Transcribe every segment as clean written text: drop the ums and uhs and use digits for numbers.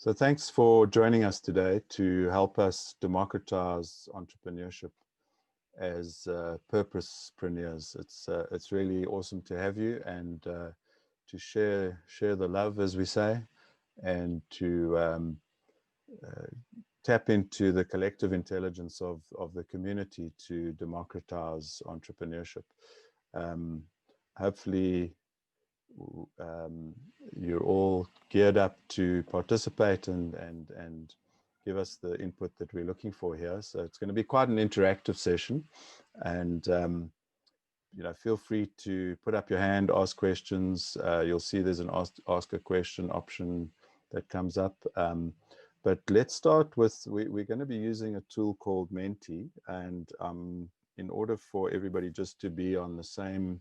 So thanks for joining us today to help us democratize entrepreneurship as purposepreneurs. It's really awesome to have you and to share the love, as we say, and to tap into the collective intelligence of the community to democratize entrepreneurship. Hopefully, you're all geared up to participate and give us the input that we're looking for here. So it's going to be quite an interactive session, and feel free to put up your hand, ask questions. You'll see there's an ask a question option that comes up. But let's start with, we're going to be using a tool called Menti, and in order for everybody just to be on the same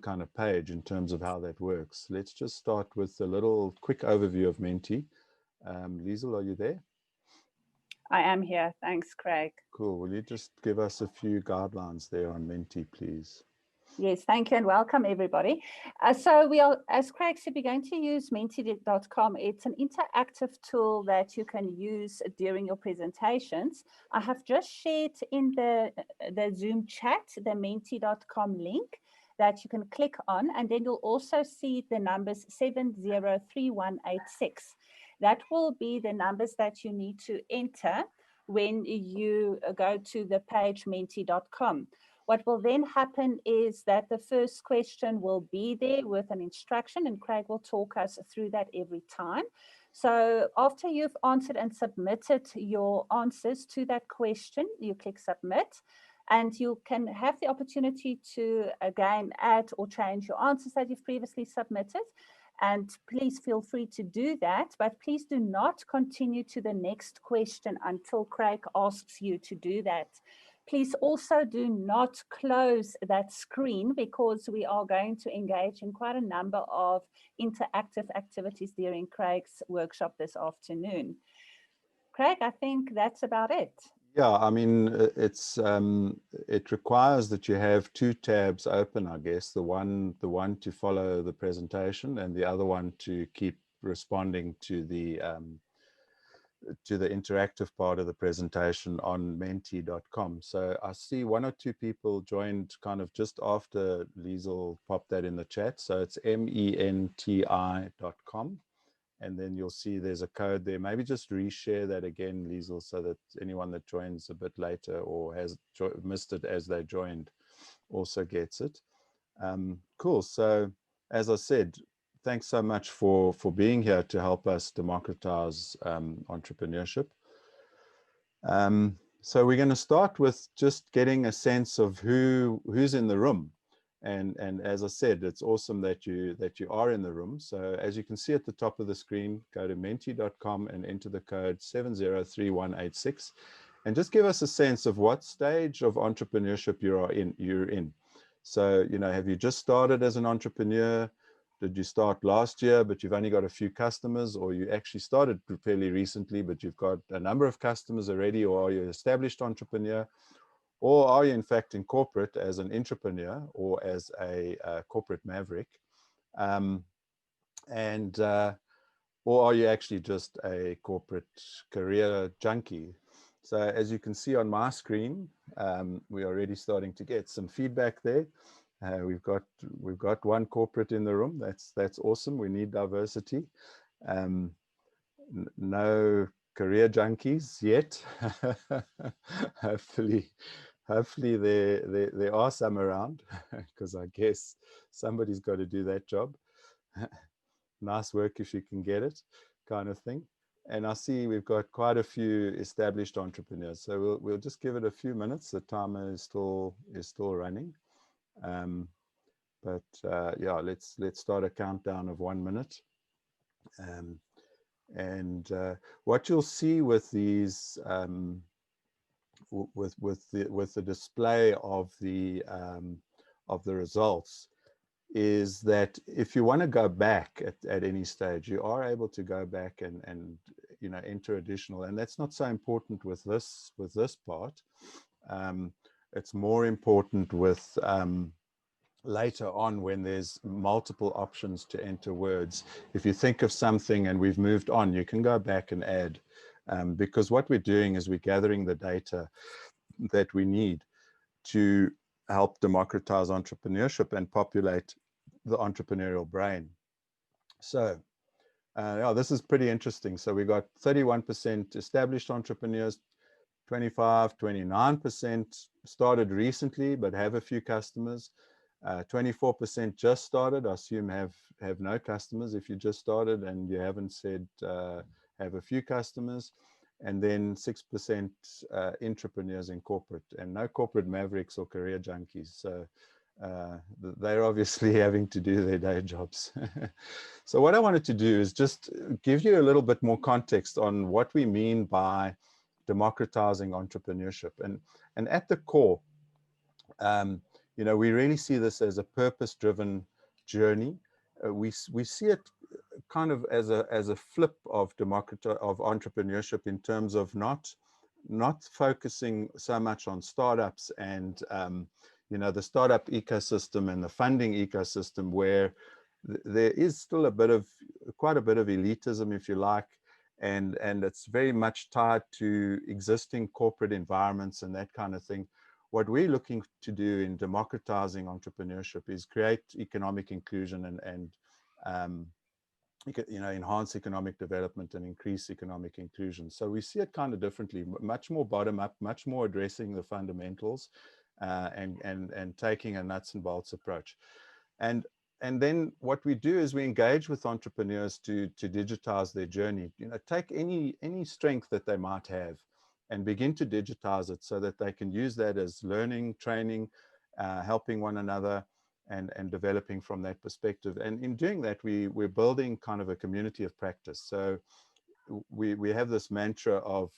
kind of page in terms of how that works, let's just start with a little quick overview of Menti. Liesl, are you there? I am here. Thanks, Craig. Cool. Will you just give us a few guidelines there on Menti, please? Yes, thank you and welcome, everybody. So we are, as Craig said, we're going to use menti.com. It's an interactive tool that you can use during your presentations. I have just shared in the Zoom chat the menti.com link that you can click on, and then you'll also see the numbers 703186. That will be the numbers that you need to enter when you go to the page menti.com. What will then happen is that the first question will be there with an instruction, and Craig will talk us through that every time. So after you've answered and submitted your answers to that question, you click submit, and you can have the opportunity to again add or change your answers that you've previously submitted. And please feel free to do that, but please do not continue to the next question until Craig asks you to do that. Please also do not close that screen, because we are going to engage in quite a number of interactive activities during Craig's workshop this afternoon. Craig, I think that's about it. Yeah, I mean, it requires that you have two tabs open, I guess. The one to follow the presentation, and the other one to keep responding to the interactive part of the presentation on menti.com. So I see one or two people joined kind of just after Liesl popped that in the chat. So it's menti.com. And then you'll see there's a code there. Maybe just reshare that again, Liesl, so that anyone that joins a bit later or has missed it as they joined also gets it. Cool. So as I said, thanks so much for being here to help us democratize entrepreneurship. So we're going to start with just getting a sense of who's in the room. And as I said, it's awesome that you are in the room. So as you can see at the top of the screen, go to menti.com and enter the code 703186, and just give us a sense of what stage of entrepreneurship you're in. So, have you just started as an entrepreneur? Did you start last year, but you've only got a few customers, or you actually started fairly recently, but you've got a number of customers already, or are you an established entrepreneur? Or are you in fact in corporate as an entrepreneur or as a corporate maverick? Or are you actually just a corporate career junkie? So as you can see on my screen, we're already starting to get some feedback there. We've got one corporate in the room. That's awesome. We need diversity. No career junkies yet. Hopefully there are some around, because I guess somebody's got to do that job. Nice work if you can get it, kind of thing. And I see we've got quite a few established entrepreneurs. So we'll just give it a few minutes. The timer is still running. Yeah, let's start a countdown of 1 minute. What you'll see with these with the display of the results is that if you want to go back at any stage, you are able to go back and enter additional, and that's not so important with this part. It's more important with later on when there's multiple options to enter words. If you think of something and we've moved on, you can go back and add, because what we're doing is we're gathering the data that we need to help democratize entrepreneurship and populate the entrepreneurial brain. So yeah, this is pretty interesting. So we got 31% established entrepreneurs, 29% started recently but have a few customers. 24% just started. I assume have no customers if you just started and you haven't said have a few customers. And then 6% entrepreneurs in corporate, and no corporate mavericks or career junkies. So they're obviously having to do their day jobs. So what I wanted to do is just give you a little bit more context on what we mean by democratizing entrepreneurship. And at the core, you know, we really see this as a purpose-driven journey. We see it kind of as a flip of entrepreneurship in terms of not focusing so much on startups and you know, the startup ecosystem and the funding ecosystem, where there is still quite a bit of elitism, if you like, and it's very much tied to existing corporate environments and that kind of thing. What we're looking to do in democratizing entrepreneurship is create economic inclusion and you know, enhance economic development and increase economic inclusion. So we see it kind of differently, much more bottom up, much more addressing the fundamentals, and taking a nuts and bolts approach. And then what we do is we engage with entrepreneurs to digitize their journey. You know, take any strength that they might have and begin to digitize it so that they can use that as learning, training, helping one another, and developing from that perspective. And in doing that, we're building kind of a community of practice. So we have this mantra of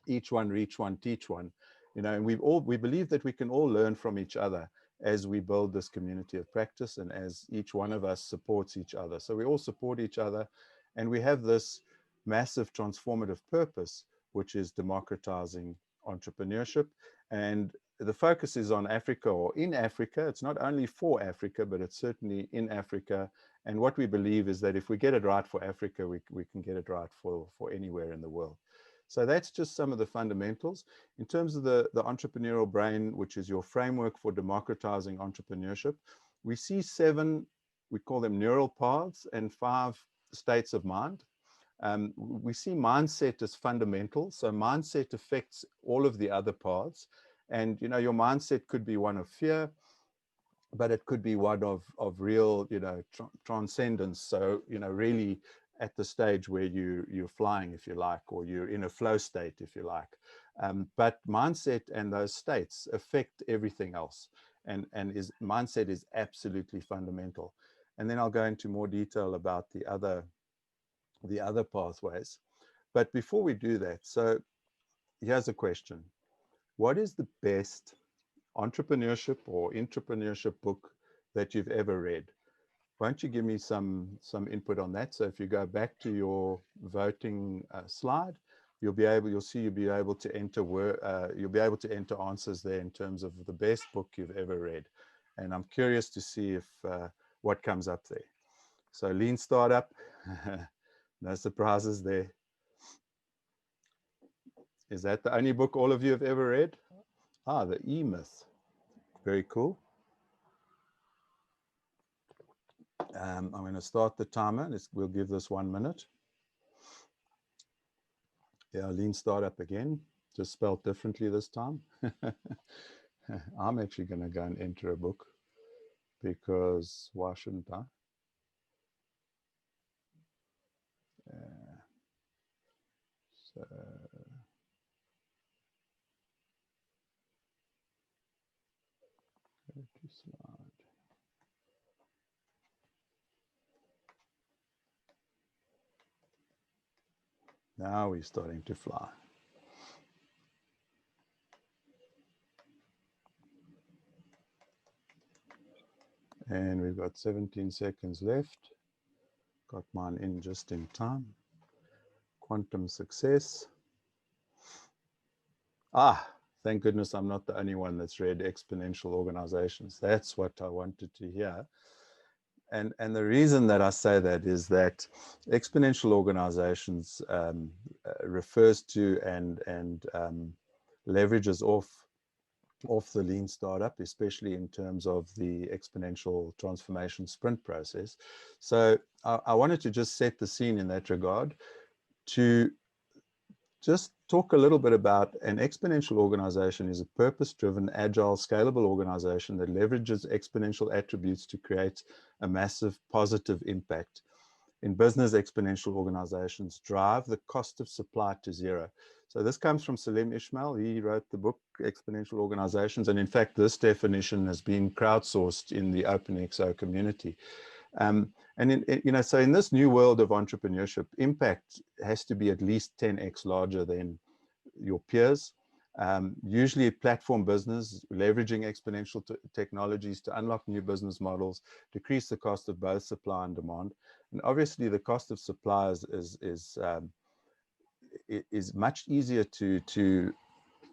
each one, reach one, teach one, you know, and we believe that we can all learn from each other as we build this community of practice and as each one of us supports each other. So we all support each other, and we have this massive transformative purpose, which is democratizing entrepreneurship. And the focus is on Africa, or in Africa. It's not only for Africa, but it's certainly in Africa. And what we believe is that if we get it right for Africa, we can get it right for anywhere in the world. So that's just some of the fundamentals. In terms of the entrepreneurial brain, which is your framework for democratizing entrepreneurship, we see 7, we call them neural paths, and 5 states of mind. We see mindset as fundamental. So mindset affects all of the other paths. And, you know, your mindset could be one of fear, but it could be one of real, you know, transcendence. So, you know, really at the stage where you're flying, if you like, or you're in a flow state, if you like. But mindset and those states affect everything else. And mindset is absolutely fundamental. And then I'll go into more detail about the other pathways. But before we do that, so here's a question. What is the best entrepreneurship or intrapreneurship book that you've ever read? Why don't you give me some input on that? So if you go back to your voting slide, you'll be able to enter answers there in terms of the best book you've ever read. And I'm curious to see if what comes up there. So Lean Startup, no surprises there. Is that the only book all of you have ever read? Ah, the E-Myth. Very cool. I'm going to start the timer. We'll give this 1 minute. Yeah, Lean Startup again, just spelled differently this time. I'm actually going to go and enter a book, because why shouldn't I? So go to slide. Now we're starting to fly. And we've got 17 seconds left. Got mine in just in time. Quantum Success. Ah, Thank goodness I'm not the only one that's read Exponential Organizations. That's what I wanted to hear. And the reason that I say that is that exponential organizations refers to and leverages off the lean startup, especially in terms of the exponential transformation sprint process. So I wanted to just set the scene in that regard to just talk a little bit about an exponential organization is a purpose-driven, agile, scalable organization that leverages exponential attributes to create a massive positive impact. In business, exponential organizations drive the cost of supply to zero. So this comes from Salim Ismail. He wrote the book Exponential Organizations, and in fact this definition has been crowdsourced in the OpenXO community. So in this new world of entrepreneurship, impact has to be at least 10x larger than your peers. Usually a platform business, leveraging exponential technologies to unlock new business models, decrease the cost of both supply and demand. And obviously the cost of supply is much easier to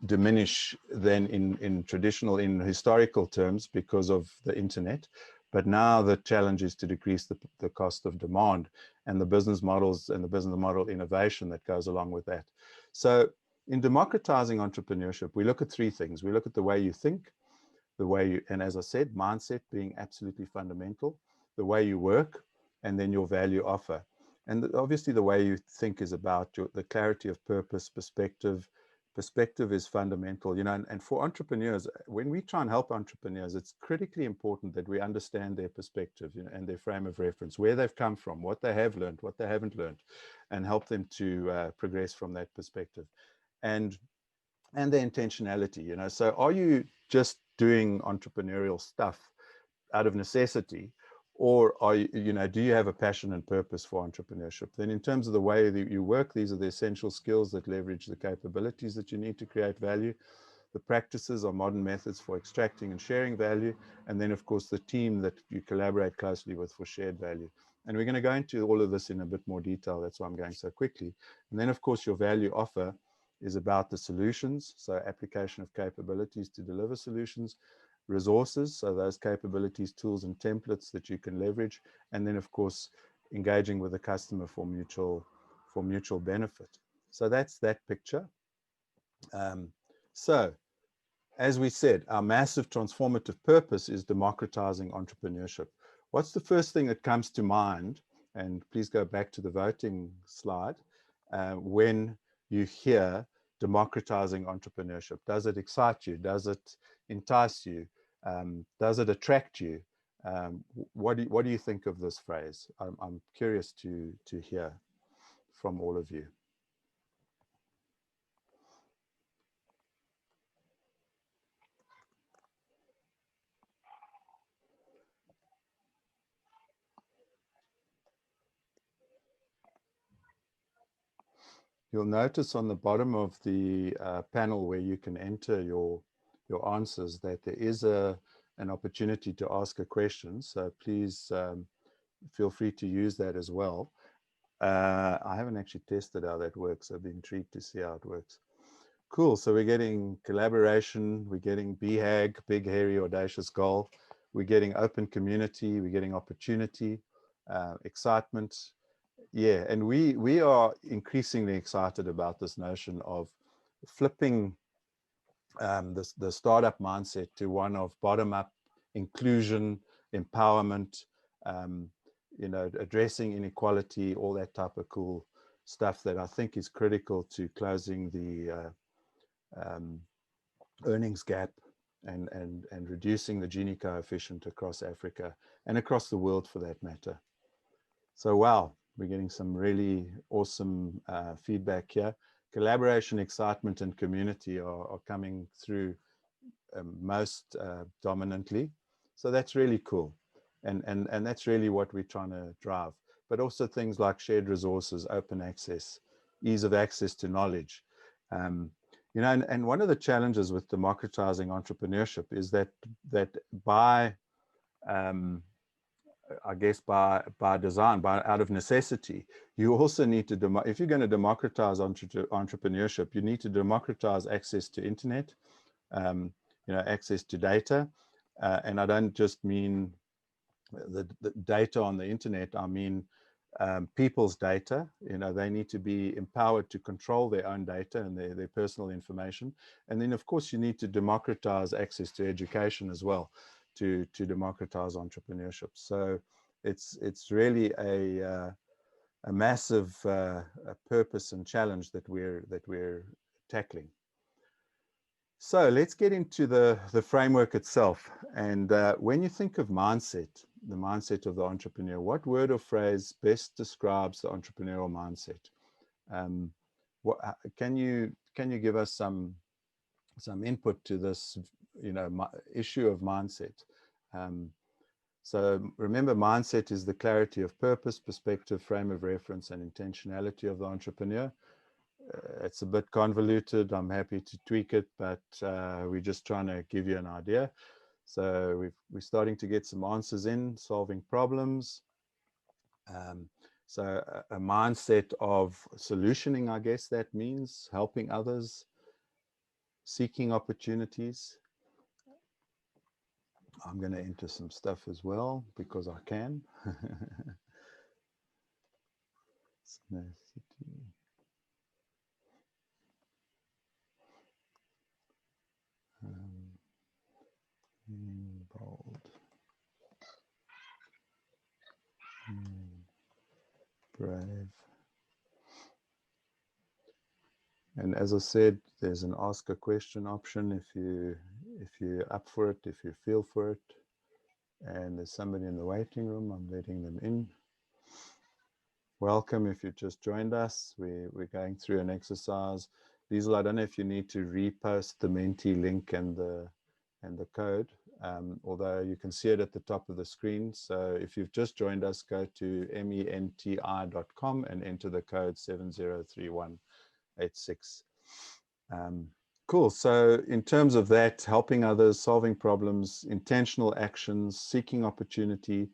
diminish than in historical terms because of the internet. But now the challenge is to decrease the cost of demand and the business models and the business model innovation that goes along with that. So in democratizing entrepreneurship, we look at three things. We look at the way you think, the way you, and as I said, mindset being absolutely fundamental, the way you work, and then your value offer. And obviously the way you think is about the clarity of purpose, perspective. Perspective is fundamental, and for entrepreneurs, when we try and help entrepreneurs, it's critically important that we understand their perspective, and their frame of reference, where they've come from, what they have learned, what they haven't learned, and help them to progress from that perspective. And the intentionality, so are you just doing entrepreneurial stuff out of necessity, or are do you have a passion and purpose for entrepreneurship? Then in terms of the way that you work, these are the essential skills that leverage the capabilities that you need to create value. The practices are modern methods for extracting and sharing value. And then of course the team that you collaborate closely with for shared value. And we're going to go into all of this in a bit more detail. That's why I'm going so quickly. And then of course your value offer is about the solutions. So application of capabilities to deliver solutions, resources, so those capabilities, tools, and templates that you can leverage, and then of course engaging with the customer for mutual benefit. So that's that picture. So as we said, our massive transformative purpose is democratizing entrepreneurship. What's the first thing that comes to mind? And please go back to the voting slide. When you hear democratizing entrepreneurship, does it excite you? Does it entice you? Does it attract you? What do you think of this phrase? I'm curious to hear from all of you. You'll notice on the bottom of the panel where you can enter your answers that there is an opportunity to ask a question. So please feel free to use that as well. I haven't actually tested how that works. I'd be intrigued to see how it works. Cool. So we're getting collaboration. We're getting BHAG, big, hairy, audacious goal. We're getting open community. We're getting opportunity, excitement. Yeah, and we are increasingly excited about this notion of flipping the startup mindset to one of bottom-up inclusion, empowerment, addressing inequality, all that type of cool stuff that I think is critical to closing the earnings gap and reducing the Gini coefficient across Africa and across the world for that matter. So wow, we're getting some really awesome feedback here. Collaboration, excitement, and community are coming through most dominantly. So that's really cool. And that's really what we're trying to drive. But also things like shared resources, open access, ease of access to knowledge. And one of the challenges with democratizing entrepreneurship is that by I guess by design, out of necessity. You also need to, if you're going to democratize entrepreneurship, you need to democratize access to internet, access to data. And I don't just mean the data on the internet, I mean people's data. They need to be empowered to control their own data and their personal information. And then, of course, you need to democratize access to education as well, to democratize entrepreneurship. So it's really a massive purpose and challenge that we're tackling. So let's get into the framework itself. And when you think of mindset, the mindset of the entrepreneur, what word or phrase best describes the entrepreneurial mindset? Can you give us some input to this, issue of mindset? So remember, mindset is the clarity of purpose, perspective, frame of reference, and intentionality of the entrepreneur. It's a bit convoluted. I'm happy to tweak it, but we're just trying to give you an idea. So we're starting to get some answers in, solving problems. So a mindset of solutioning, I guess that means helping others, seeking opportunities. I'm going to enter some stuff as well because I can. Bold. Brave. And as I said, there's an ask a question option if you're up for it, if you feel for it. And there's somebody in the waiting room. I'm letting them in. Welcome if you just joined us. We're going through an exercise. Liesl, I don't know if you need to repost the Menti link and the code, although you can see it at the top of the screen. So if you've just joined us, go to menti.com and enter the code 703186. Cool. So in terms of that, helping others, solving problems, intentional actions, seeking opportunity,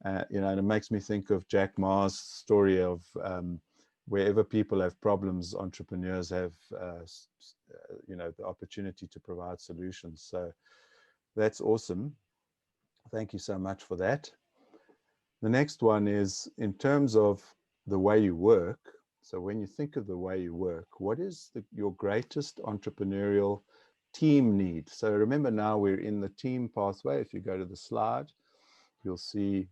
and it makes me think of Jack Ma's story of wherever people have problems, entrepreneurs have, the opportunity to provide solutions. So that's awesome. Thank you so much for that. The next one is in terms of the way you work. So when you think of the way you work, what is your greatest entrepreneurial team need? So remember, now we're in the team pathway. If you go to the slide, you'll see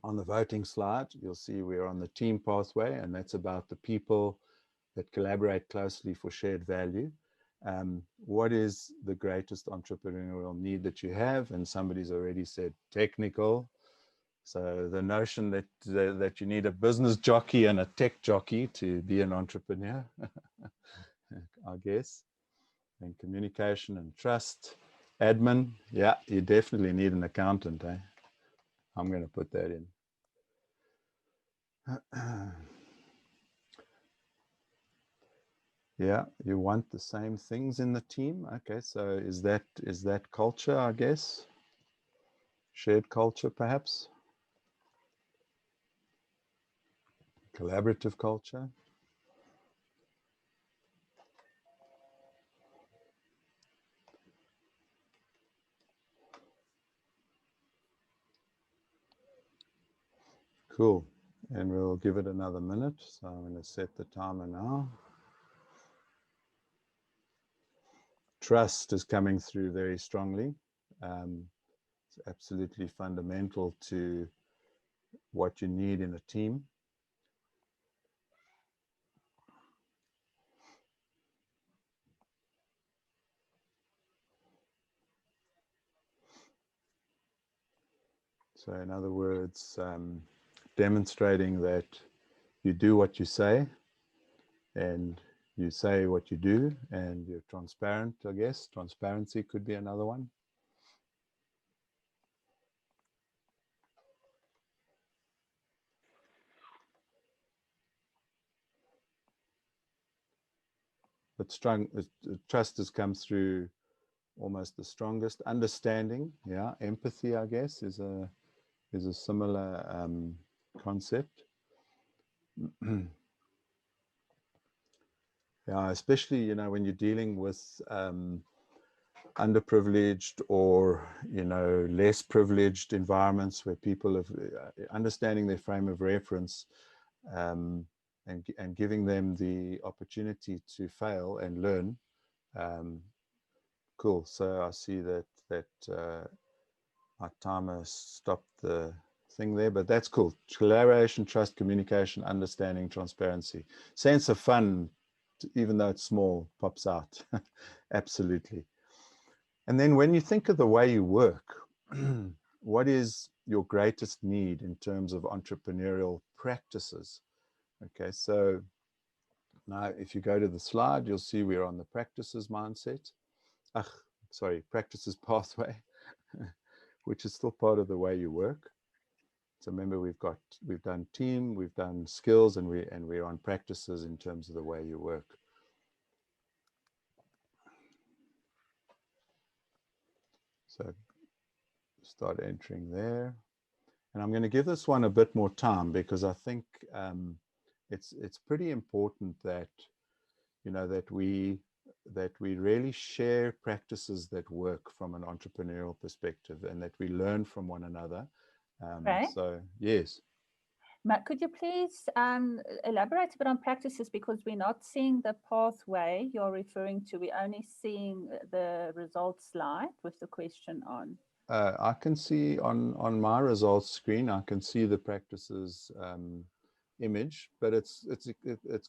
on the voting slide, you'll see we're on the team pathway, and that's about the people that collaborate closely for shared value. What is the greatest entrepreneurial need that you have? And somebody's already said technical. So the notion that you need a business jockey and a tech jockey to be an entrepreneur, I guess, and communication and trust. Admin, yeah, you definitely need an accountant. I'm going to put that in. Yeah, you want the same things in the team. Okay, so is that culture, I guess? Shared culture, perhaps? Collaborative culture? Cool. And we'll give it another minute. So I'm going to set the timer now. Trust is coming through very strongly. It's absolutely fundamental to what you need in a team. So in other words, demonstrating that you do what you say and you say what you do, and you're transparent, I guess. Transparency could be another one. But trust has come through almost the strongest. Understanding, yeah, empathy, I guess, is is a similar concept. Yeah, especially, you know, when you're dealing with underprivileged or, you know, less privileged environments where people have understanding their frame of reference, and giving them the opportunity to fail and learn. Cool. So I see that my timer stopped the thing there, but that's cool. Collaboration, trust, communication, understanding, transparency, sense of fun, even though it's small, pops out. Absolutely. And then when you think of the way you work, what is your greatest need in terms of entrepreneurial practices? Okay, so now if you go to the slide, you'll see we're on the practices mindset. Practices pathway, which is still part of the way you work. So remember, we've done team, we've done skills, and we're on practices in terms of the way you work. So start entering there. And I'm going to give this one a bit more time because I think it's pretty important that, you know, that we really share practices that work from an entrepreneurial perspective, and that we learn from one another. Right. So yes. Matt, could you please elaborate a bit on practices, because we're not seeing the pathway you're referring to. We're only seeing the results slide with the question on. I can see on my results screen, I can see the practices image, but it's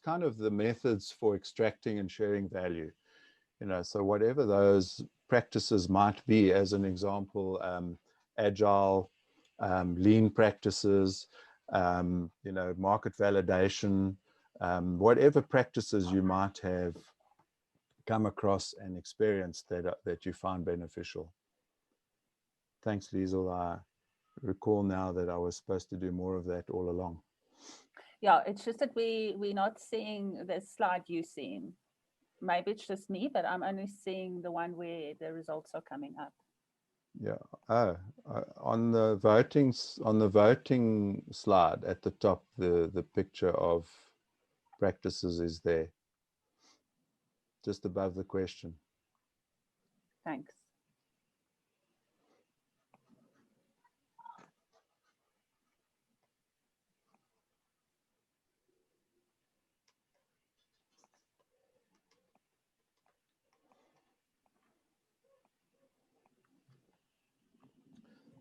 kind of the methods for extracting and sharing value. You know, so whatever those practices might be, as an example, agile, lean practices, you know, market validation, whatever practices you might have come across and experienced that you find beneficial. Thanks, Liesel. I recall now that I was supposed to do more of that all along. Yeah, it's just that we're not seeing the slide you're seeing. Maybe it's just me, but I'm only seeing the one where the results are coming up. Yeah. On the voting slide at the top, the picture of practices is there, just above the question. Thanks.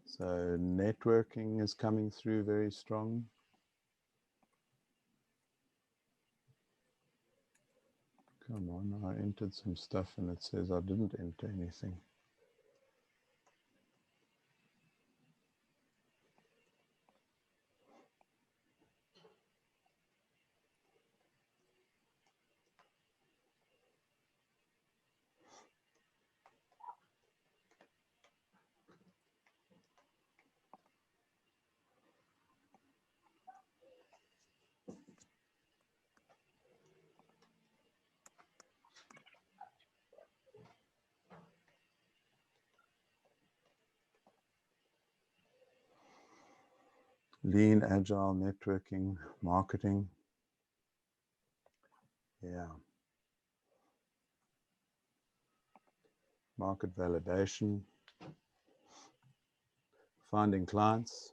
So networking is coming through very strong. Come on, I entered some stuff and it says I didn't enter anything. Lean, agile, networking, marketing. Yeah. Market validation. Finding clients.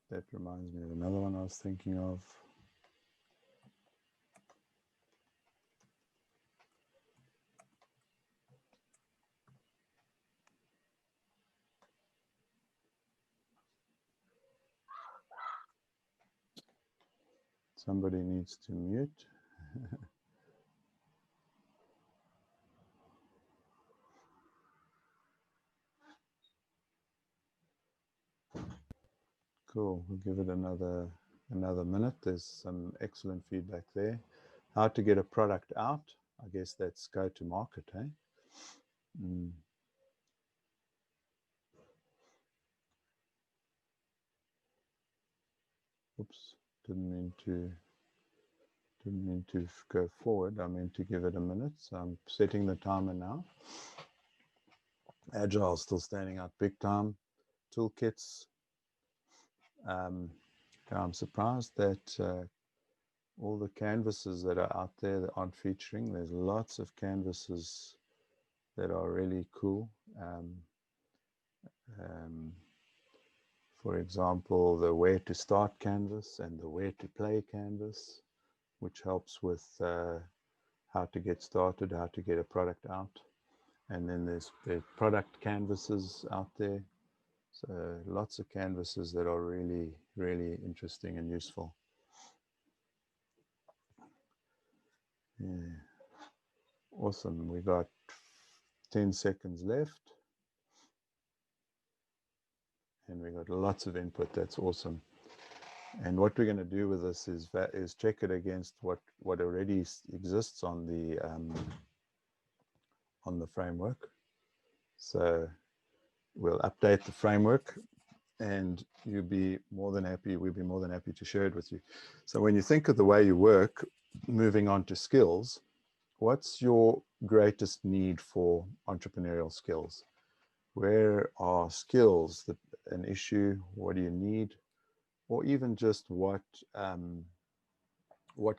That reminds me of another one I was thinking of. Somebody needs to mute. Cool. We'll give it another minute. There's some excellent feedback there. How to get a product out. I guess that's go to market, eh? Oops, didn't mean to go forward. I meant to give it a minute. So I'm setting the timer now. Agile still standing out big time. Toolkits, I'm surprised that all the canvases that are out there that aren't featuring. There's lots of canvases that are really cool. For example, the where to start canvas and the where to play canvas, which helps with how to get started, how to get a product out. And then there's product canvases out there. So lots of canvases that are really, really interesting and useful. Yeah. Awesome. We got 10 seconds left. And we got lots of input. That's awesome. And what we're going to do with this is check it against what already exists on the framework. So we'll update the framework, and you'll be more than happy. We'll be more than happy to share it with you. So when you think of the way you work, moving on to skills, what's your greatest need for entrepreneurial skills? Where are skills an issue? What do you need? Or even just what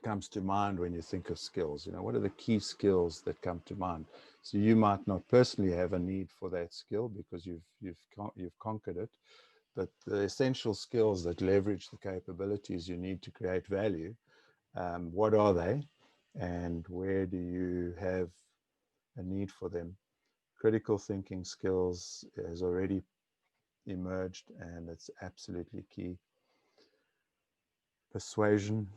comes to mind when you think of skills? You know, what are the key skills that come to mind? So you might not personally have a need for that skill because you've conquered it, but the essential skills that leverage the capabilities you need to create value, what are they, and where do you have a need for them? Critical thinking skills has already emerged, and it's absolutely key. Persuasion,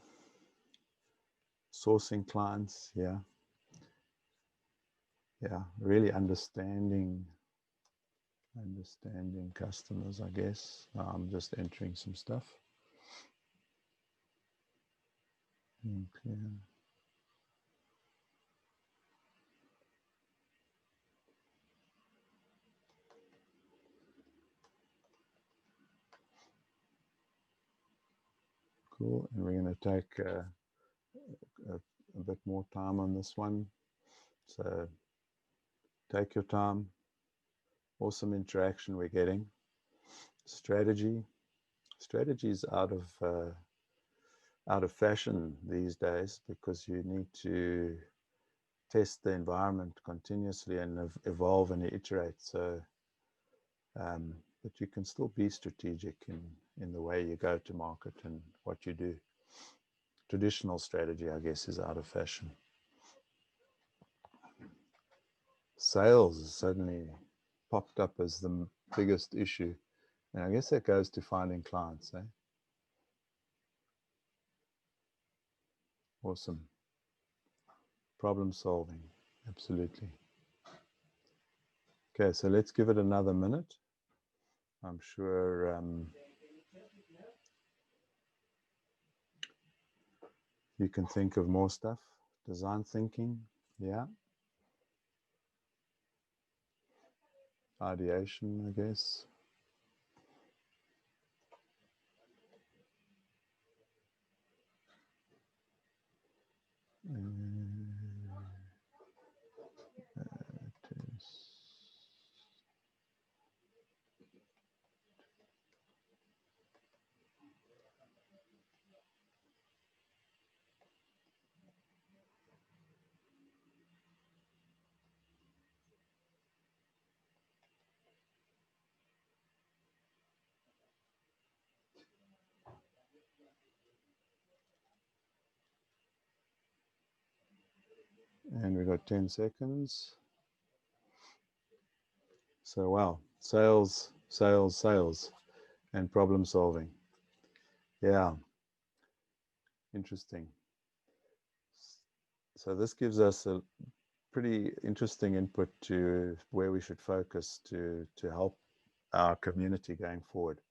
sourcing clients, yeah, really understanding customers, I guess. I'm just entering some stuff. Okay. Cool, and we're going to take a bit more time on this one. So take your time. Awesome interaction we're getting. Strategy is out of fashion these days because you need to test the environment continuously and evolve and iterate. So, but you can still be strategic in the way you go to market and what you do. Traditional strategy, I guess, is out of fashion. Sales has suddenly popped up as the biggest issue. And I guess that goes to finding clients, eh? Awesome. Problem solving, absolutely. Okay, so let's give it another minute. I'm sure you can think of more stuff. Design thinking, yeah. Ideation, I guess. And we got 10 seconds. So, wow, sales, and problem solving. Yeah, interesting. So this gives us a pretty interesting input to where we should focus to help our community going forward.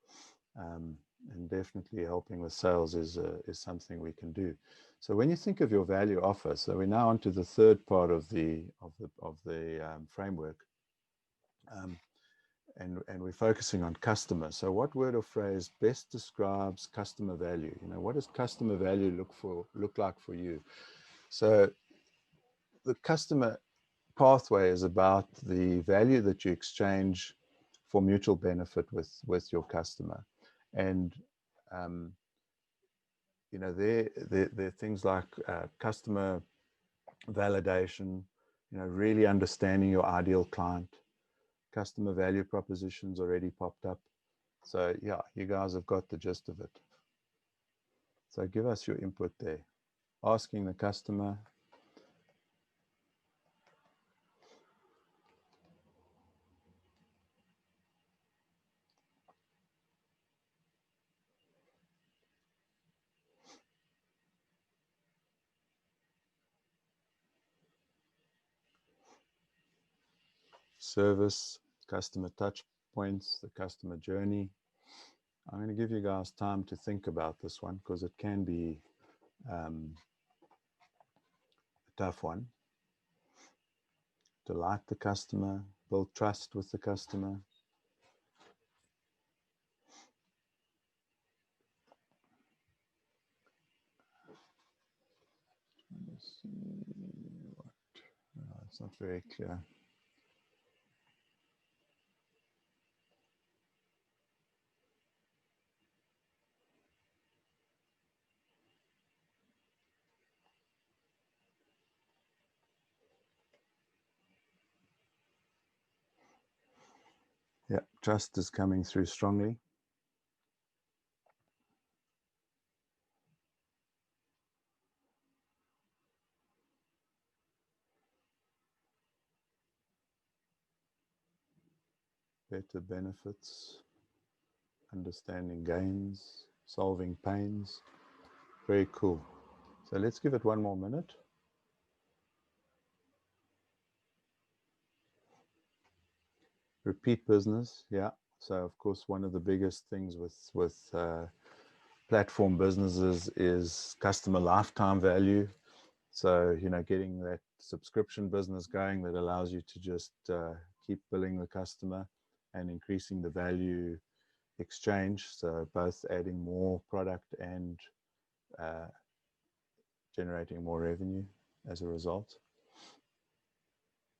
And definitely helping with sales is something we can do. So when you think of your value offer, so we're now onto the third part of the framework, and we're focusing on customer. So what word or phrase best describes customer value? You know, what does customer value look like for you? So the customer pathway is about the value that you exchange for mutual benefit with your customer. And you know, there are things like customer validation, you know, really understanding your ideal client. Customer value propositions already popped up. So yeah, you guys have got the gist of it. So give us your input there. Asking the customer. Service, customer touch points, the customer journey. I'm going to give you guys time to think about this one because it can be a tough one. Delight the customer, build trust with the customer. Let's see what, it's not very clear. Yeah, trust is coming through strongly. Better benefits, understanding gains, solving pains. Very cool. So let's give it one more minute. Repeat business, yeah. So of course, one of the biggest things with platform businesses is customer lifetime value. So, you know, getting that subscription business going that allows you to just keep billing the customer and increasing the value exchange. So both adding more product and generating more revenue as a result.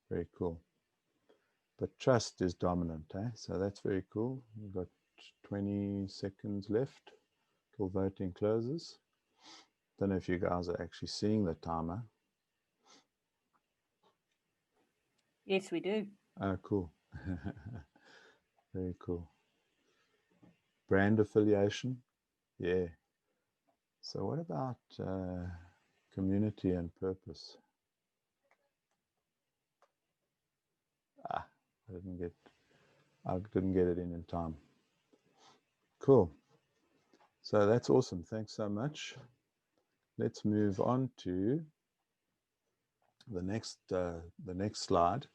Very cool. But trust is dominant, eh? So that's very cool. We've got 20 seconds left till voting closes. Don't know if you guys are actually seeing the timer. Yes, we do. Oh, cool. Very cool. Brand affiliation. Yeah. So what about community and purpose? I didn't get it in time. Cool. So that's awesome. Thanks so much. Let's move on to the next slide,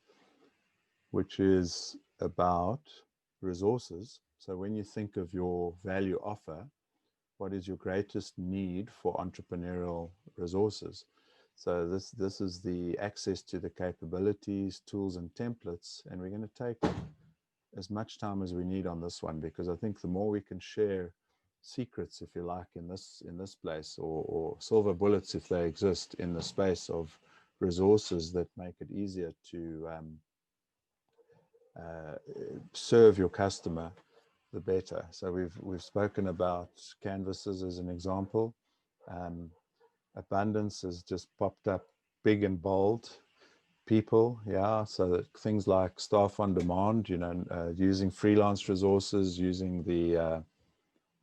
which is about resources. So when you think of your value offer, what is your greatest need for entrepreneurial resources? So this is the access to the capabilities, tools, and templates. And we're going to take as much time as we need on this one, because I think the more we can share secrets, if you like, in this place, or silver bullets, if they exist, in the space of resources that make it easier to serve your customer, the better. So we've spoken about canvases as an example. Abundance has just popped up big and bold. People, yeah. So that things like staff on demand, you know, using freelance resources, using the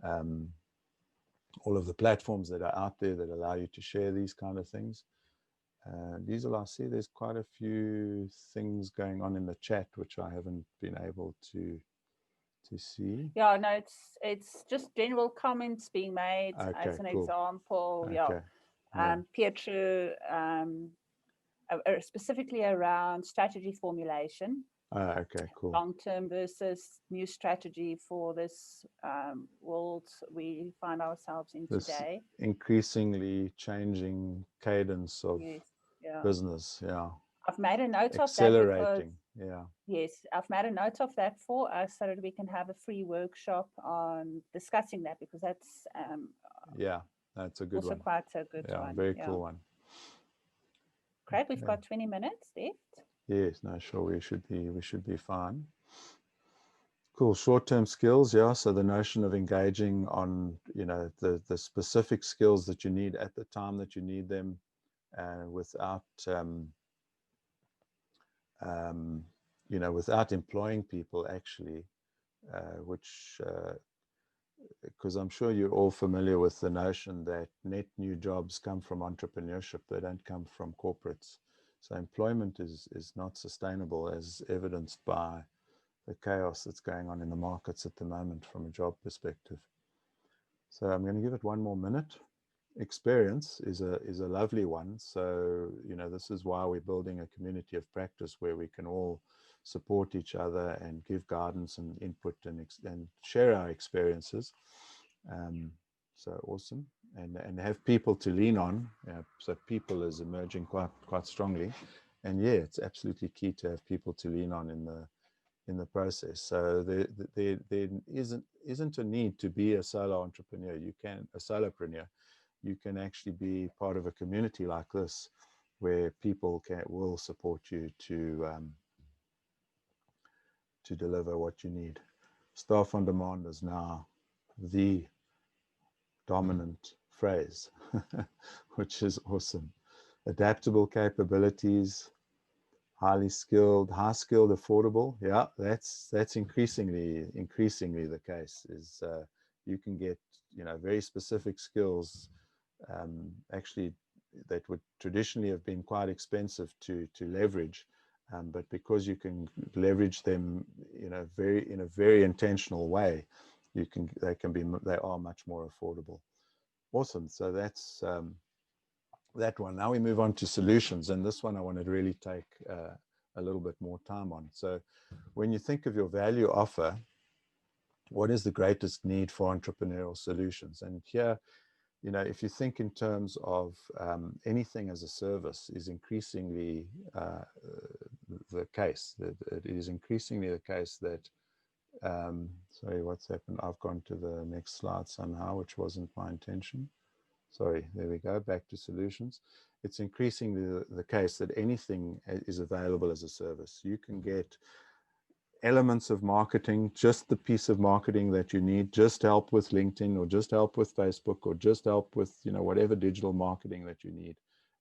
all of the platforms that are out there that allow you to share these kind of things. Diesel, I see there's quite a few things going on in the chat which I haven't been able to see. Yeah, no, it's just general comments being made. Okay, as an cool. example. Okay. Yeah. Pietro, specifically around strategy formulation. Okay, cool. Long-term versus new strategy for this world we find ourselves in This today. increasingly changing cadence of Yes, yeah. business, yeah. I've made a note of that Accelerating, because, yeah. yes, I've made a note of that for us so that we can have a free workshop on discussing that, because that's yeah, that's a good also one. quite a good Yeah, one. very cool one. Great, we've got 20 minutes left. Yes, no, sure, we should be fine. Cool. Short-term skills, yeah. So the notion of engaging on, the specific skills that you need at the time that you need them, without, without employing people actually, which, because I'm sure you're all familiar with the notion that net new jobs come from entrepreneurship. They don't come from corporates. So employment is not sustainable, as evidenced by the chaos that's going on in the markets at the moment from a job perspective. So I'm going to give it one more minute. Experience is a lovely one. So, this is why we're building a community of practice where we can all support each other and give guidance and input and share our experiences. So awesome. And have people to lean on. So people is emerging quite strongly. And yeah, it's absolutely key to have people to lean on in the process. So there isn't a need to be a solo entrepreneur. A solopreneur. You can actually be part of a community like this, where people will support you to deliver what you need. Staff on demand is now the dominant phrase, which is awesome. Adaptable capabilities, high skilled, affordable. Yeah, that's increasingly the case. Is you can get very specific skills, actually, that would traditionally have been quite expensive to leverage, but because you can leverage them in a very intentional way, they are much more affordable. Awesome. So that's that one. Now we move on to solutions, and this one I want to really take a little bit more time on. So when you think of your value offer, what is the greatest need for entrepreneurial solutions? And here, if you think in terms of anything as a service is increasingly the case. It is increasingly the case that, sorry, what's happened? I've gone to the next slide somehow, which wasn't my intention. Sorry, there we go, back to solutions. It's increasingly the case that anything is available as a service. You can get elements of marketing, just the piece of marketing that you need, just help with LinkedIn or just help with Facebook or just help with, whatever digital marketing that you need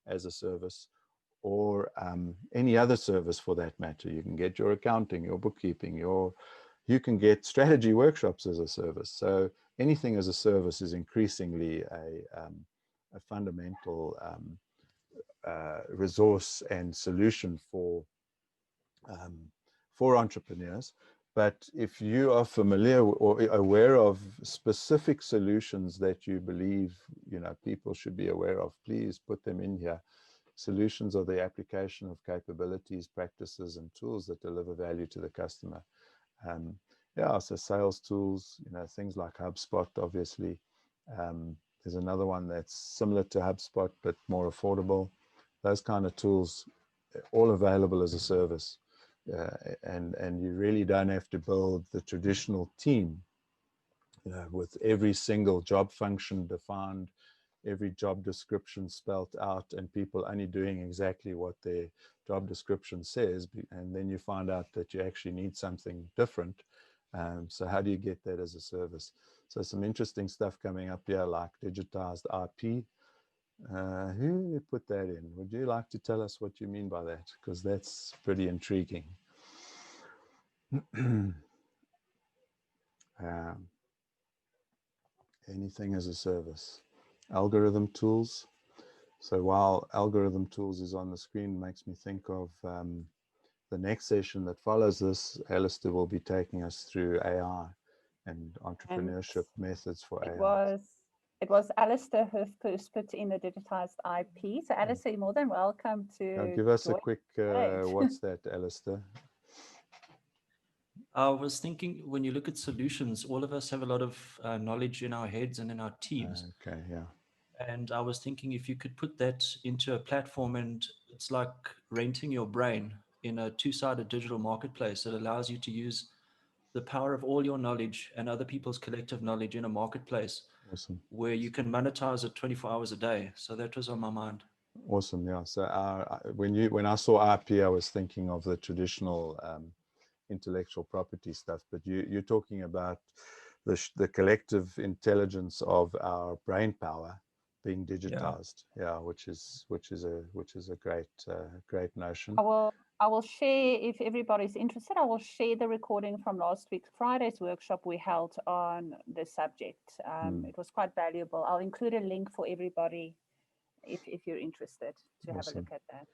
as a service, or any other service for that matter. You can get your accounting, your bookkeeping, you can get strategy workshops as a service. So anything as a service is increasingly a fundamental resource and solution for entrepreneurs. But if you are familiar or aware of specific solutions that you believe people should be aware of, please put them in here. Solutions are the application of capabilities, practices, and tools that deliver value to the customer. Yeah, so sales tools, things like HubSpot, obviously. There's another one that's similar to HubSpot, but more affordable. Those kind of tools, all available as a service. And you really don't have to build the traditional team, with every single job function defined, every job description spelled out, and people only doing exactly what their job description says. And then you find out that you actually need something different. So how do you get that as a service? So some interesting stuff coming up here, like digitized IP. Who put that in? Would you like to tell us what you mean by that? Because that's pretty intriguing. Anything as a service. Algorithm tools. So while algorithm tools is on the screen, makes me think of the next session that follows this. Alistair will be taking us through AI and entrepreneurship methods for AI. It was Alistair who first put in the digitized IP. So Alistair, you're more than welcome to Give us a join quick, the what's that, Alistair? I was thinking, when you look at solutions, all of us have a lot of knowledge in our heads and in our teams. Okay, yeah. And I was thinking, if you could put that into a platform, and it's like renting your brain in a two-sided digital marketplace that allows you to use the power of all your knowledge and other people's collective knowledge in a marketplace. Awesome. Where you can monetize it 24 hours a day. So that was on my mind. Awesome, yeah. So when I saw IP, I was thinking of the traditional intellectual property stuff, but you're talking about the collective intelligence of our brain power being digitized. Yeah, which is a great notion. I will share, if everybody's interested, I will share the recording from last week, Friday's workshop we held on the subject. It was quite valuable. I'll include a link for everybody if you're interested to have a look at that.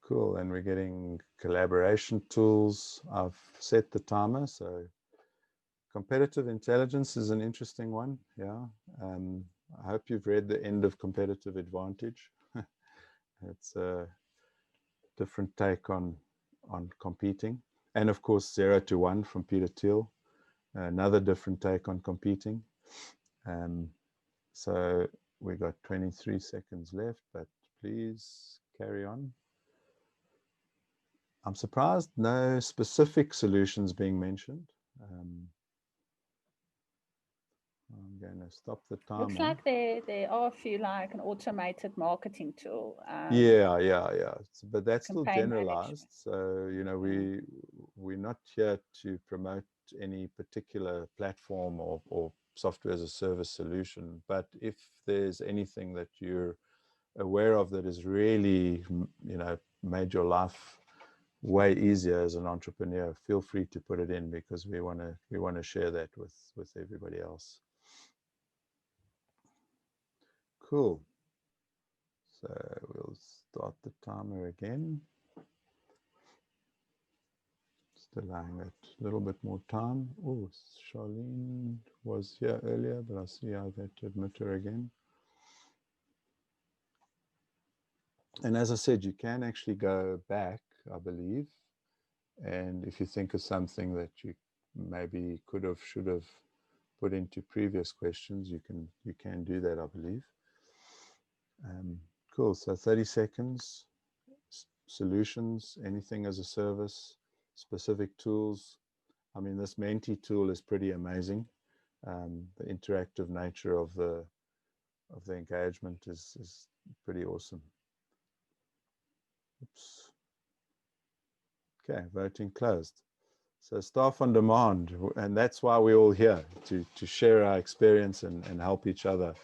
Cool. And we're getting collaboration tools. I've set the timer, so competitive intelligence is an interesting one. Yeah. I hope you've read The End of Competitive Advantage. It's a different take on competing. And of course, 0 to 1 from Peter Thiel, another different take on competing. So we got 23 seconds left, but please carry on. I'm surprised no specific solutions being mentioned. I'm going to stop the timer. Looks like there are a few, like an automated marketing tool. Yeah. But that's still generalized. Management. So, we're not here to promote any particular platform or software as a service solution. But if there's anything that you're aware of that is really, made your life way easier as an entrepreneur, feel free to put it in, because we want to share that with everybody else. Cool. So we'll start the timer again. Just allowing it a little bit more time. Oh, Charlene was here earlier, but I see I've had to admit her again. And as I said, you can actually go back, I believe. And if you think of something that you maybe could have, should have put into previous questions, you can do that, I believe. Cool. So 30 seconds. Solutions, anything as a service, specific tools. I mean, this Menti tool is pretty amazing. The interactive nature of the engagement is pretty awesome. Oops. Okay, voting closed. So staff on demand, and that's why we're all here, to share our experience and help each other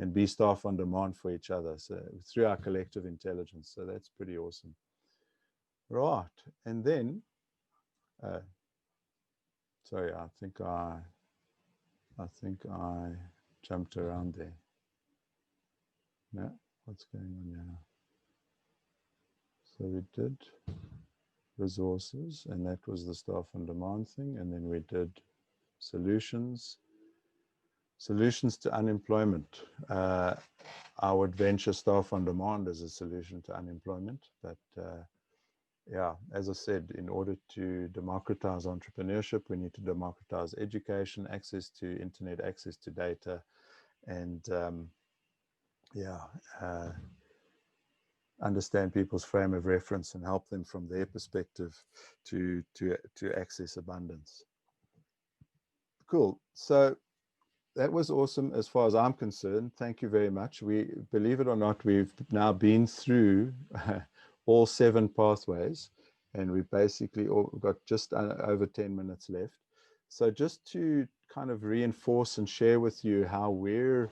and be staff on demand for each other, so through our collective intelligence. So that's pretty awesome. Right, and then, sorry, I think I jumped around there. No, what's going on now? So we did resources, and that was the staff on demand thing, and then we did solutions to unemployment. I would venture staff on demand as a solution to unemployment, but yeah, as I said, in order to democratize entrepreneurship, we need to democratize education, access to internet, access to data, and understand people's frame of reference and help them from their perspective to access abundance. Cool. So that was awesome as far as I'm concerned. Thank you very much. We, believe it or not, we've now been through all 7 pathways, and we've basically got just over 10 minutes left. So just to kind of reinforce and share with you how we're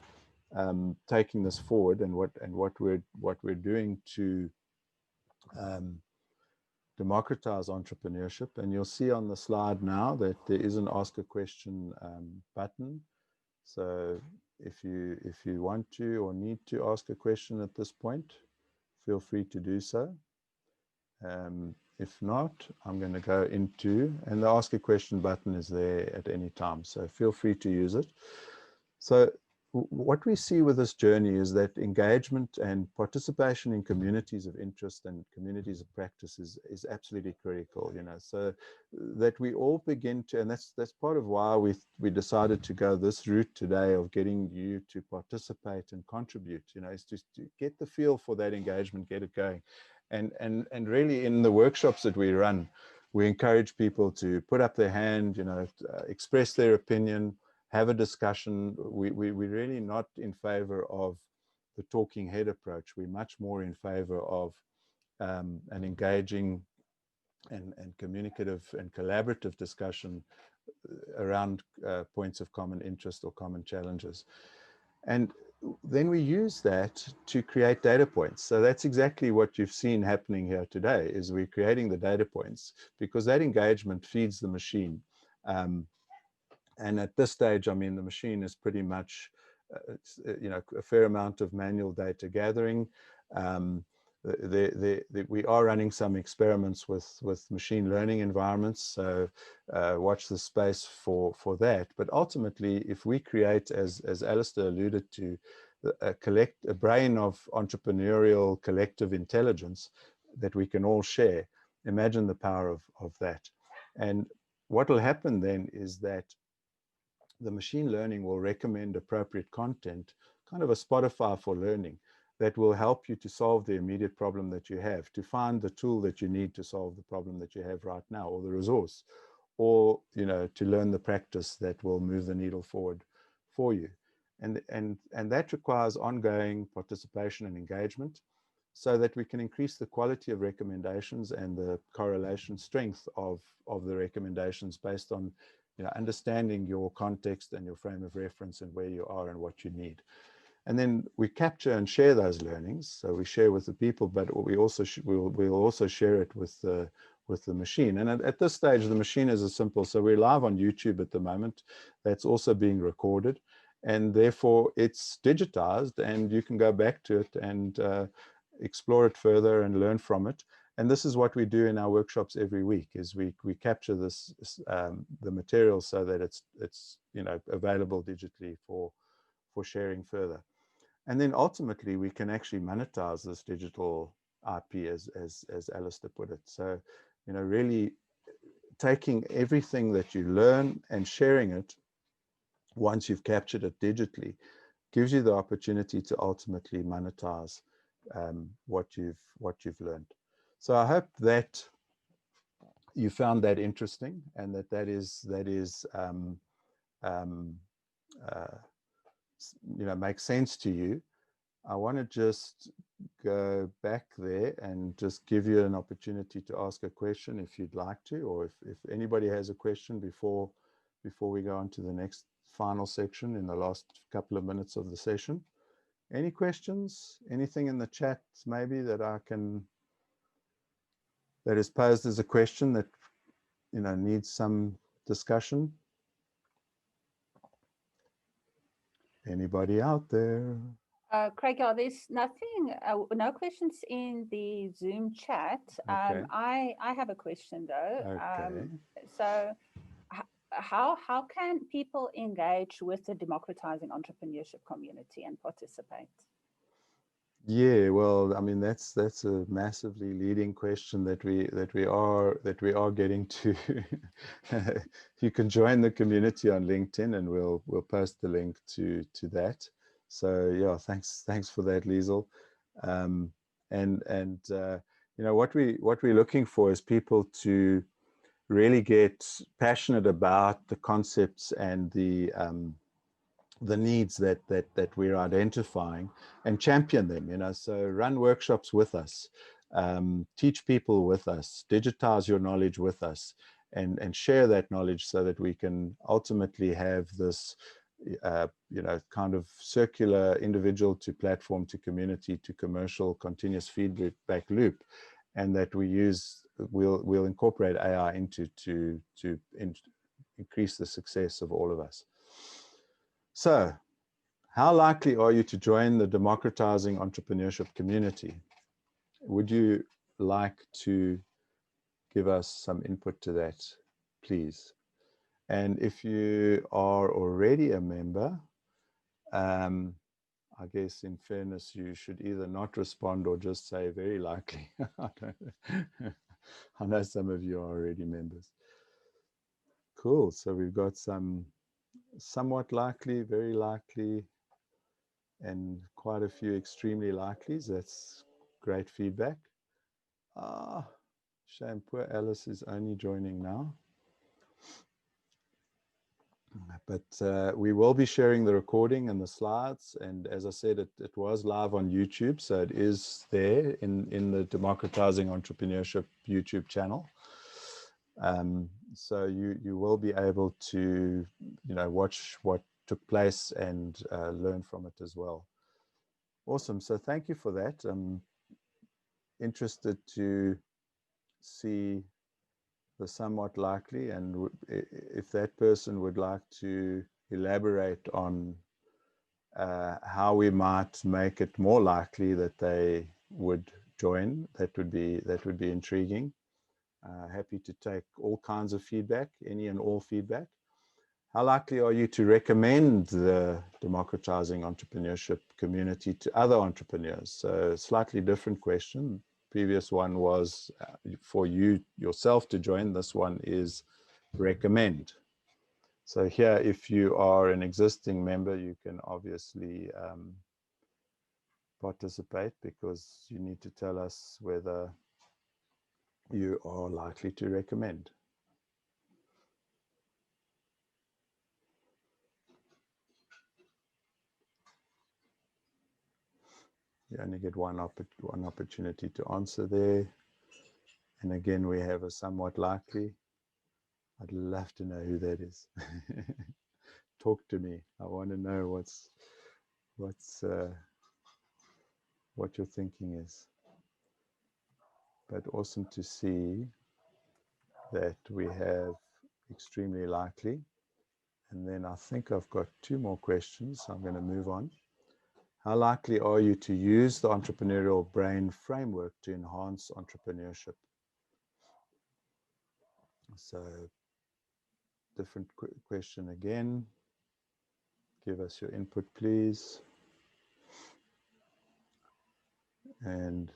taking this forward, and what we're doing to democratize entrepreneurship. And you'll see on the slide now that there is an ask a question button. So if you want to or need to ask a question at this point, feel free to do so. If not, I'm going to go into, and the ask a question button is there at any time, so feel free to use it. So what we see with this journey is that engagement and participation in communities of interest and communities of practice is absolutely critical, so that we all begin to, and that's part of why we decided to go this route today of getting you to participate and contribute, is just to get the feel for that engagement, get it going. And really, in the workshops that we run, we encourage people to put up their hand, express their opinion, have a discussion. We're really not in favor of the talking head approach. We're much more in favor of an engaging and communicative and collaborative discussion around points of common interest or common challenges. And then we use that to create data points. So that's exactly what you've seen happening here today, is we're creating the data points because that engagement feeds the machine. And at this stage, I mean, the machine is pretty much, a fair amount of manual data gathering. We are running some experiments with machine learning environments, so watch the space for that. But ultimately, if we create, as Alistair alluded to, a brain of entrepreneurial collective intelligence that we can all share, imagine the power of that. And what will happen then is that the machine learning will recommend appropriate content, kind of a Spotify for learning, that will help you to solve the immediate problem that you have, to find the tool that you need to solve the problem that you have right now, or the resource, or to learn the practice that will move the needle forward for you. And that requires ongoing participation and engagement so that we can increase the quality of recommendations and the correlation strength of the recommendations based on understanding your context and your frame of reference and where you are and what you need. And then we capture and share those learnings. So we share with the people, but we also we'll also share it with the machine. And at this stage, the machine is as simple. So we're live on YouTube at the moment. That's also being recorded, and therefore it's digitized, and you can go back to it and explore it further and learn from it. And this is what we do in our workshops every week, is we capture this the material so that it's available digitally for sharing further. And then ultimately we can actually monetize this digital IP, as Alistair put it. So really taking everything that you learn and sharing it once you've captured it digitally gives you the opportunity to ultimately monetize what you've learned. So I hope that you found that interesting, and that is makes sense to you. I want to just go back there and just give you an opportunity to ask a question if you'd like to, or if anybody has a question before we go on to the next final section in the last couple of minutes of the session. Any questions? Anything in the chat maybe that is posed as a question that needs some discussion? Anybody out there? Craig, there's nothing, no questions in the Zoom chat. Okay. I have a question though. Okay. So how can people engage with the Democratizing Entrepreneurship community and participate? Yeah, well, I mean that's a massively leading question that we are getting to. You can join the community on LinkedIn, and we'll post the link to that. So yeah, thanks for that, Liesel. What we're looking for is people to really get passionate about the concepts and the needs that we're identifying, and champion them. So run workshops with us, teach people with us, digitize your knowledge with us, and share that knowledge so that we can ultimately have this kind of circular individual to platform to community to commercial continuous feedback loop, and that we'll incorporate AI into to increase the success of all of us. So, how likely are you to join the Democratizing Entrepreneurship community? Would you like to give us some input to that, please? And if you are already a member, I guess in fairness, you should either not respond or just say very likely. I know some of you are already members. Cool. So we've got some somewhat likely, very likely, and quite a few extremely likelies. That's great feedback. Shame, poor Alice is only joining now. But we will be sharing the recording and the slides. And as I said, it was live on YouTube. So it is there in the Democratizing Entrepreneurship YouTube channel. So you will be able to, watch what took place and learn from it as well. Awesome. So thank you for that. I'm interested to see the somewhat likely, and if that person would like to elaborate on how we might make it more likely that they would join, that would be intriguing. Happy to take all kinds of feedback, any and all feedback. How likely are you to recommend the Democratizing Entrepreneurship community to other entrepreneurs? So slightly different question. Previous one was for you yourself to join. This one is recommend. So here, if you are an existing member, you can obviously participate, because you need to tell us whether you are likely to recommend. You only get one opportunity to answer there. And again, we have a somewhat likely. I'd love to know who that is. Talk to me. I want to know what your thinking is. But awesome to see that we have extremely likely. And then I think I've got two more questions, so I'm going to move on. How likely are you to use the entrepreneurial brain framework to enhance entrepreneurship? So, different question again. Give us your input, please. And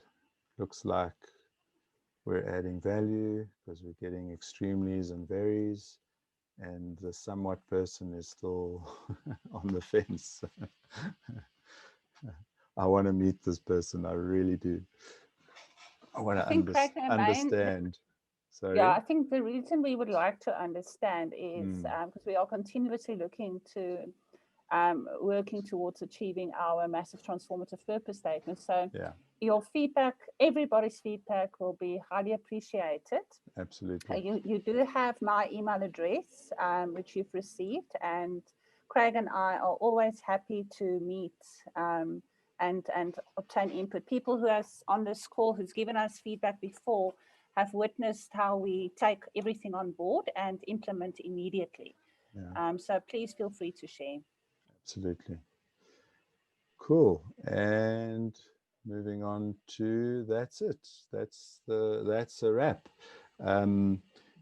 looks like we're adding value because we're getting extremely's and very's, and the somewhat person is still on the fence. I want to meet this person. I really do. I want to understand. Sorry? Yeah, I think the reason we would like to understand is because we are continuously looking to working towards achieving our massive transformative purpose statement. So yeah, your feedback, everybody's feedback will be highly appreciated. Absolutely. You do have my email address, which you've received, and Craig and I are always happy to meet and obtain input. People who are on this call who's given us feedback before have witnessed how we take everything on board and implement immediately. Yeah. So please feel free to share. Absolutely. Cool. And moving on to that's it. That's a wrap.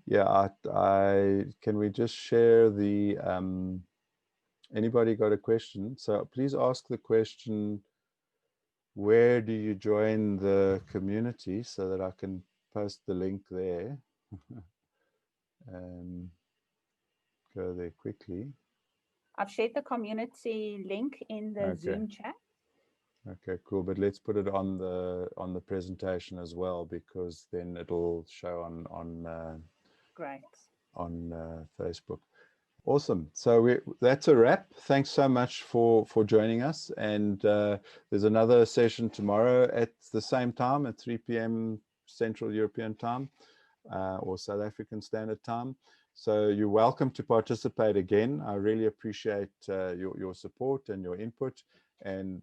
Yeah, I can we just share the anybody got a question? So please ask the question, where do you join the community, so that I can post the link there. Go there quickly. I've shared the community link in the Zoom chat. Okay, cool. But let's put it on the presentation as well, because then it'll show on Great. On Facebook. Awesome. So that's a wrap. Thanks so much for joining us. And there's another session tomorrow at the same time at 3 p.m. Central European Time or South African Standard Time. So you're welcome to participate again. I really appreciate your support and your input. And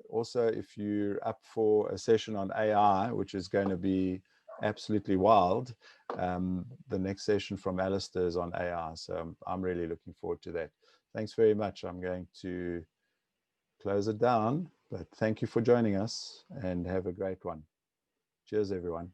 also, if you're up for a session on AI, which is going to be absolutely wild, the next session from Alistair is on AI. So I'm really looking forward to that. Thanks very much. I'm going to close it down, but thank you for joining us and have a great one. Cheers, everyone.